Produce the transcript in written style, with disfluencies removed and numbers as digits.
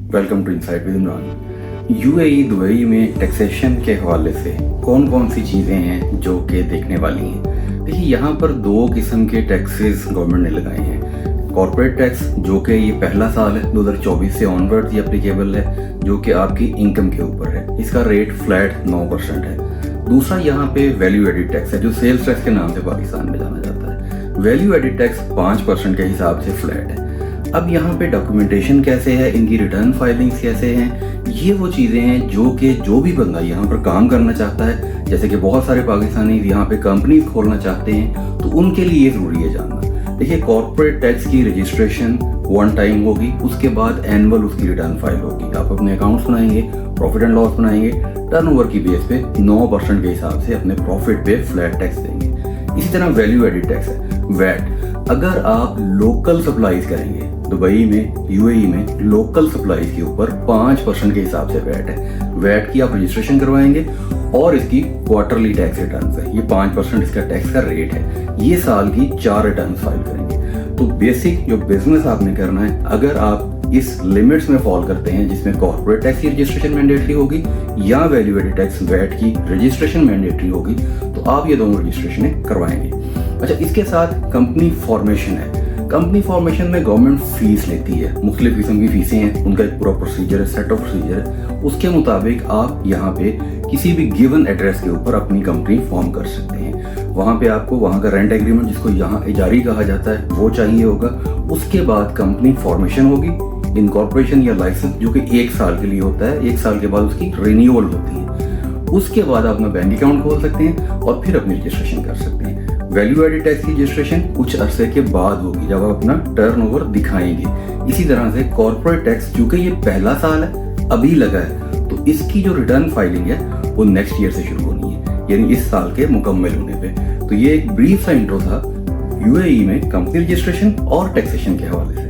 Welcome to insight with Imran. UAE Dubai में taxation के हवाले से कौन कौन सी चीज़ें हैं जो कि देखने वाली हैं। देखिए, यहाँ पर दो किस्म के टैक्सेस गवर्नमेंट ने लगाए हैं। कॉर्पोरेट टैक्स जो कि ये पहला साल है 2024 से ऑनवर्ड ये एप्लीकेबल है, जो कि आपकी इनकम के ऊपर है। इसका रेट फ्लैट 9% है। दूसरा यहाँ पे वैल्यू एडिड टैक्स है, जो सेल्स टैक्स के नाम से पाकिस्तान में जाना जाता है। वैल्यू एडिड टैक्स 5% के हिसाब से फ्लैट है। अब यहाँ पे डॉक्यूमेंटेशन कैसे है, इनकी रिटर्न फाइलिंग्स कैसे हैं, ये वो चीज़ें हैं जो भी बंदा यहाँ पर काम करना चाहता है, जैसे कि बहुत सारे पाकिस्तानी यहाँ पे कंपनी खोलना चाहते हैं, तो उनके लिए ये ज़रूरी है जानना। देखिए, कॉर्पोरेट टैक्स की रजिस्ट्रेशन वन टाइम होगी, उसके बाद एनुअल उसकी रिटर्न फाइल होगी। आप अपने अकाउंट्स बनाएंगे, प्रॉफिट एंड लॉस बनाएंगे, टर्नओवर की बेस पे 9% के हिसाब से अपने प्रॉफिट पे फ्लैट टैक्स देंगे। इसी तरह वैल्यू एडिड टैक्स है, वैट। अगर आप लोकल सप्लाईज करेंगे दुबई में, यूएई में, लोकल सप्लाईज के ऊपर 5% के हिसाब से वैट है। वैट की आप रजिस्ट्रेशन करवाएंगे और इसकी क्वार्टरली टैक्स रिटर्न है। ये 5% इसका टैक्स का रेट है। ये साल की 4 रिटर्न फाइल करेंगे। तो बेसिक जो बिजनेस आपने करना है, अगर आप इस लिमिट्स में फॉल करते हैं जिसमें कॉर्पोरेट टैक्स की रजिस्ट्रेशन मैंडेटरी होगी या वैल्यू एडिड टैक्स वैट की रजिस्ट्रेशन मैंडेटरी होगी, तो आप ये दोनों रजिस्ट्रेशन करवाएंगे। अच्छा, इसके साथ कंपनी फॉर्मेशन है। कंपनी फॉर्मेशन में गवर्नमेंट फीस लेती है, मुख्तलिफ किस्म की फीसें हैं, उनका एक पूरा प्रोसीजर है, सेट ऑफ प्रोसीजर है। उसके मुताबिक आप यहाँ पे किसी भी गिवन एड्रेस के ऊपर अपनी कंपनी फॉर्म कर सकते हैं। वहाँ पे आपको वहाँ का रेंट एग्रीमेंट, जिसको यहाँ इजारी कहा जाता है, वो चाहिए होगा। उसके बाद कंपनी फॉर्मेशन होगी, इनकॉर्पोरेशन या लाइसेंस, जो कि 1 साल के लिए होता है। 1 साल के बाद उसकी रिन्यूअल होती है। उसके बाद आप अपना बैंक अकाउंट खोल सकते हैं और फिर अपनी रजिस्ट्रेशन कर सकते हैं। वैल्यू एडिड टैक्स की रजिस्ट्रेशन कुछ अरसे के बाद होगी, जब आप अपना टर्नओवर दिखाएंगे। इसी तरह से कॉर्पोरेट टैक्स, चूंकि ये पहला साल है, अभी लगा है, तो इसकी जो रिटर्न फाइलिंग है वो नेक्स्ट ईयर से शुरू होनी है, यानी इस साल के मुकम्मल होने पे। तो ये एक ब्रीफ सा इंट्रो था यूएई में कंपनी रजिस्ट्रेशन और टैक्सेशन के हवाले से।